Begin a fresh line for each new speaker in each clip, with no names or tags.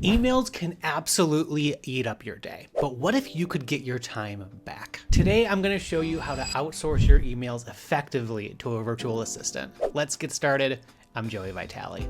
Emails can absolutely eat up your day, but what if you could get your time back? Today, I'm going to show you how to outsource your emails effectively to a virtual assistant. Let's get started. I'm Joey Vitale.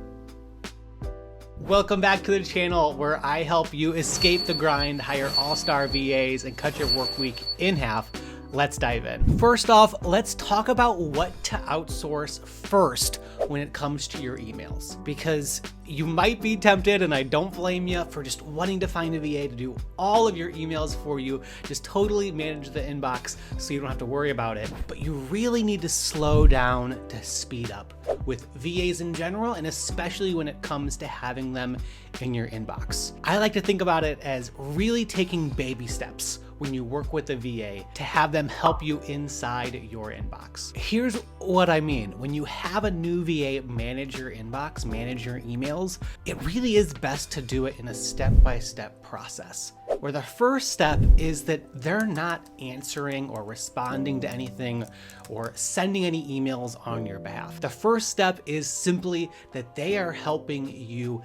Welcome back to the channel where I help you escape the grind, hire all-star VAs, and cut your work week in half. Let's dive in. First off, let's talk about what to outsource first when it comes to your emails, because you might be tempted, and I don't blame you, for just wanting to find a VA to do all of your emails for you, just totally manage the inbox so you don't have to worry about it. But you really need to slow down to speed up with VAs in general, and especially when it comes to having them in your inbox. I like to think about it as really taking baby steps when you work with a VA to have them help you inside your inbox. Here's what I mean. When you have a new VA manage your inbox, manage your emails, it really is best to do it in a step-by-step process, where the first step is that they're not answering or responding to anything or sending any emails on your behalf. The first step is simply that they are helping you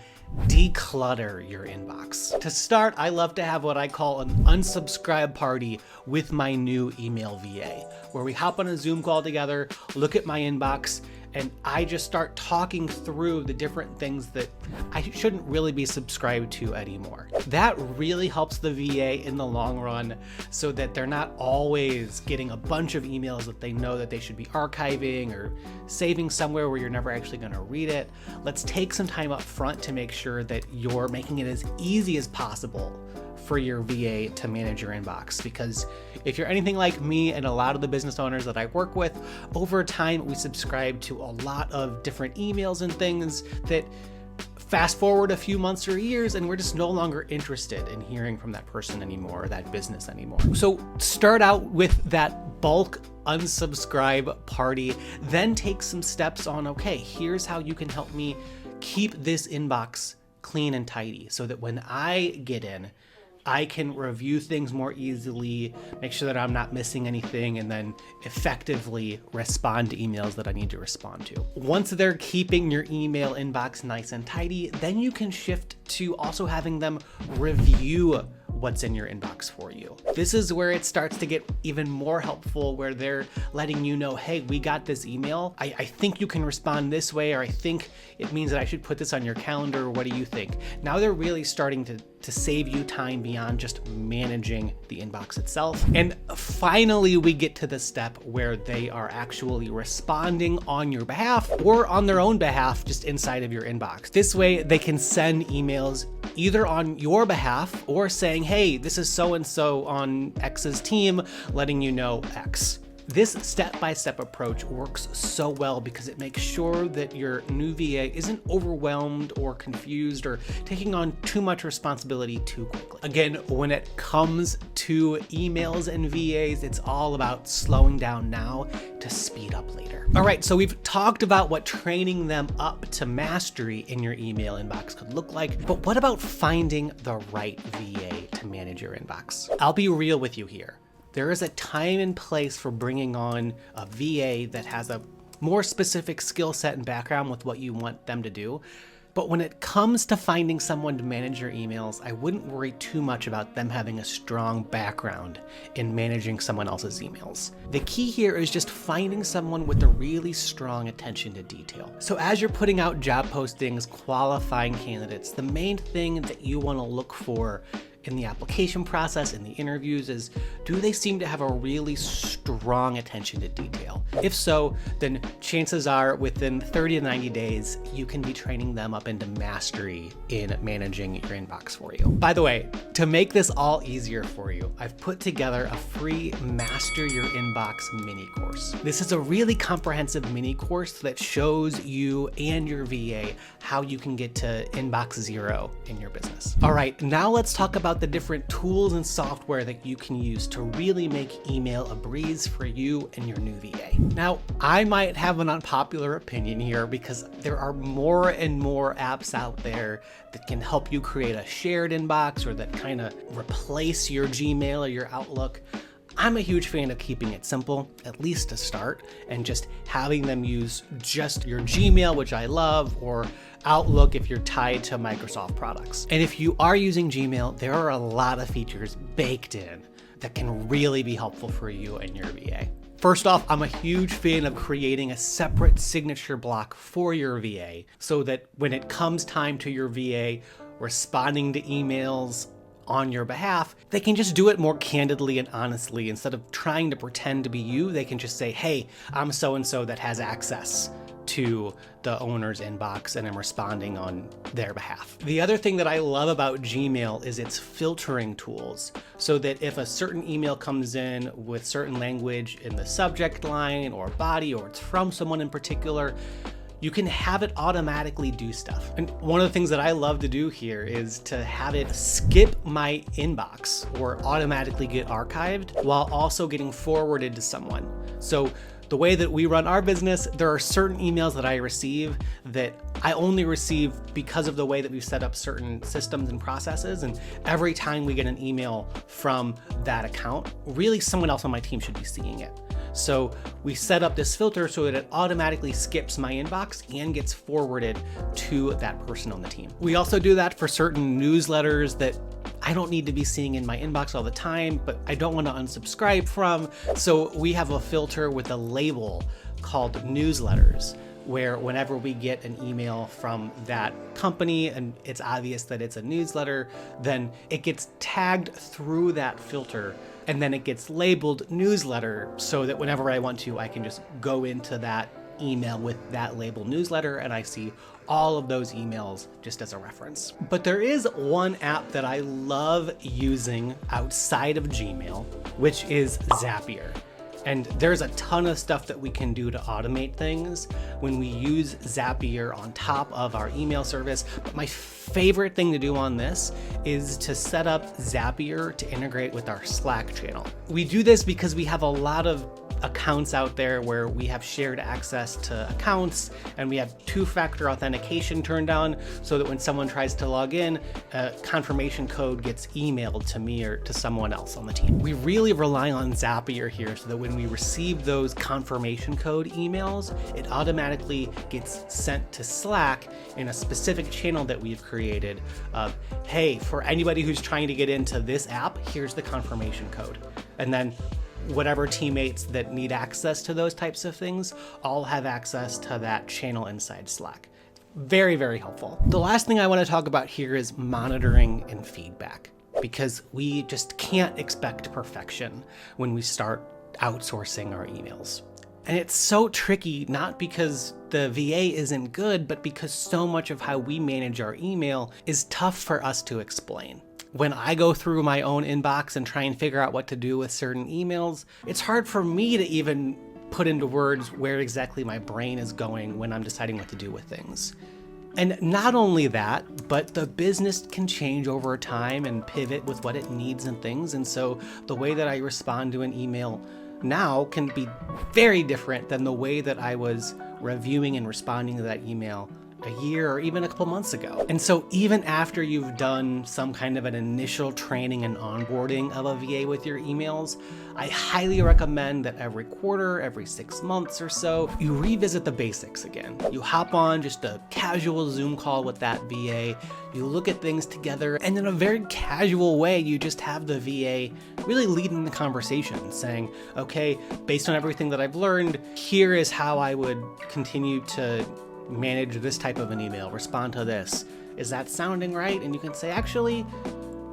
declutter your inbox. To start, I love to have what I call an unsubscribe party with my new email VA, where we hop on a Zoom call together, look at my inbox, and I just start talking through the different things that I shouldn't really be subscribed to anymore. That really helps the VA in the long run so that they're not always getting a bunch of emails that they know that they should be archiving or saving somewhere where you're never actually gonna read it. Let's take some time up front to make sure that you're making it as easy as possible for your VA to manage your inbox, because if you're anything like me and a lot of the business owners that I work with, over time we subscribe to a lot of different emails and things that fast forward a few months or years and we're just no longer interested in hearing from that person anymore or that business anymore. So start out with that bulk unsubscribe party, then take some steps on, okay, here's how you can help me keep this inbox clean and tidy so that when I get in, I can review things more easily, make sure that I'm not missing anything, and then effectively respond to emails that I need to respond to. Once they're keeping your email inbox nice and tidy, then you can shift to also having them review what's in your inbox for you. This is where it starts to get even more helpful, where they're letting you know, hey, we got this email. I think you can respond this way, or I think it means that I should put this on your calendar. What do you think? Now they're really starting to save you time beyond just managing the inbox itself. And finally, we get to the step where they are actually responding on your behalf or on their own behalf just inside of your inbox. This way they can send emails either on your behalf or saying, hey, this is so-and-so on X's team letting you know X. This step-by-step approach works so well because it makes sure that your new VA isn't overwhelmed or confused or taking on too much responsibility too quickly. Again, when it comes to emails and VAs, it's all about slowing down now to speed up later. All right, so we've talked about what training them up to mastery in your email inbox could look like, but what about finding the right VA to manage your inbox? I'll be real with you here. There is a time and place for bringing on a VA that has a more specific skill set and background with what you want them to do. But when it comes to finding someone to manage your emails, I wouldn't worry too much about them having a strong background in managing someone else's emails. The key here is just finding someone with a really strong attention to detail. So as you're putting out job postings, qualifying candidates, the main thing that you want to look for in the application process, in the interviews, is do they seem to have a really strong attention to detail? If so, then chances are within 30 to 90 days, you can be training them up into mastery in managing your inbox for you. By the way, to make this all easier for you, I've put together a free Master Your Inbox mini course. This is a really comprehensive mini course that shows you and your VA how you can get to inbox zero in your business. All right, now let's talk about the different tools and software that you can use to really make email a breeze for you and your new VA. Now, I might have an unpopular opinion here because there are more and more apps out there that can help you create a shared inbox or that kind of replace your Gmail or your Outlook. I'm a huge fan of keeping it simple, at least to start, and just having them use just your Gmail, which I love, or Outlook if you're tied to Microsoft products. And if you are using Gmail, there are a lot of features baked in that can really be helpful for you and your VA. First off, I'm a huge fan of creating a separate signature block for your VA so that when it comes time to your VA responding to emails on your behalf, they can just do it more candidly and honestly. Instead of trying to pretend to be you, they can just say, hey, I'm so-and-so that has access to the owner's inbox and I'm responding on their behalf. The other thing that I love about Gmail is its filtering tools, so that if a certain email comes in with certain language in the subject line or body, or it's from someone in particular, you can have it automatically do stuff. And one of the things that I love to do here is to have it skip my inbox or automatically get archived while also getting forwarded to someone. So the way that we run our business, there are certain emails that I receive that I only receive because of the way that we've set up certain systems and processes. And every time we get an email from that account, really someone else on my team should be seeing it. So we set up this filter so that it automatically skips my inbox and gets forwarded to that person on the team. We also do that for certain newsletters that I don't need to be seeing in my inbox all the time, but I don't want to unsubscribe from. So we have a filter with a label called newsletters, where whenever we get an email from that company and it's obvious that it's a newsletter, then it gets tagged through that filter and then it gets labeled newsletter, so that whenever I want to, I can just go into that email with that label newsletter and I see all of those emails just as a reference. But there is one app that I love using outside of Gmail, which is Zapier. And there's a ton of stuff that we can do to automate things when we use Zapier on top of our email service. But my favorite thing to do on this is to set up Zapier to integrate with our Slack channel. We do this because we have a lot of accounts out there where we have shared access to accounts and we have two-factor authentication turned on, so that when someone tries to log in, a confirmation code gets emailed to me or to someone else on the team. We really rely on Zapier here so that when we receive those confirmation code emails, it automatically gets sent to Slack in a specific channel that we've created of, hey, for anybody who's trying to get into this app, here's the confirmation code. And then whatever teammates that need access to those types of things all have access to that channel inside Slack. Very, very helpful. The last thing I want to talk about here is monitoring and feedback, because we just can't expect perfection when we start outsourcing our emails. And it's so tricky, not because the VA isn't good, but because so much of how we manage our email is tough for us to explain. When I go through my own inbox and try and figure out what to do with certain emails, it's hard for me to even put into words where exactly my brain is going when I'm deciding what to do with things. And not only that, but the business can change over time and pivot with what it needs and things. And so the way that I respond to an email now can be very different than the way that I was reviewing and responding to that email a year or even a couple months ago. And so even after you've done some kind of an initial training and onboarding of a VA with your emails, I highly recommend that every quarter, every 6 months or so, you revisit the basics again. You hop on just a casual Zoom call with that VA, you look at things together, and in a very casual way, you just have the VA really leading the conversation, saying, okay, based on everything that I've learned, here is how I would continue to manage this type of an email, respond to this. Is that sounding right? And you can say, actually,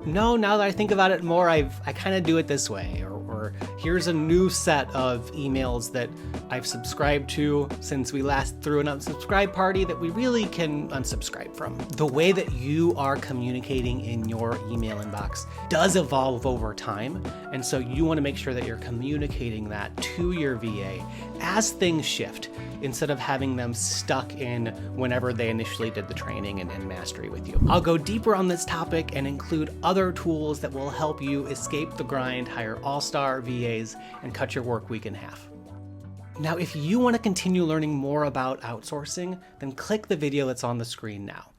no, now that I think about it more, I kind of do it this way, or here's a new set of emails that I've subscribed to since we last threw an unsubscribe party that we really can unsubscribe from. The way that you are communicating in your email inbox does evolve over time, and so you want to make sure that you're communicating that to your VA as things shift, instead of having them stuck in whenever they initially did the training and mastery with you. I'll go deeper on this topic and include other tools that will help you escape the grind, hire all-star VAs, and cut your work week in half. Now, if you want to continue learning more about outsourcing, then click the video that's on the screen now.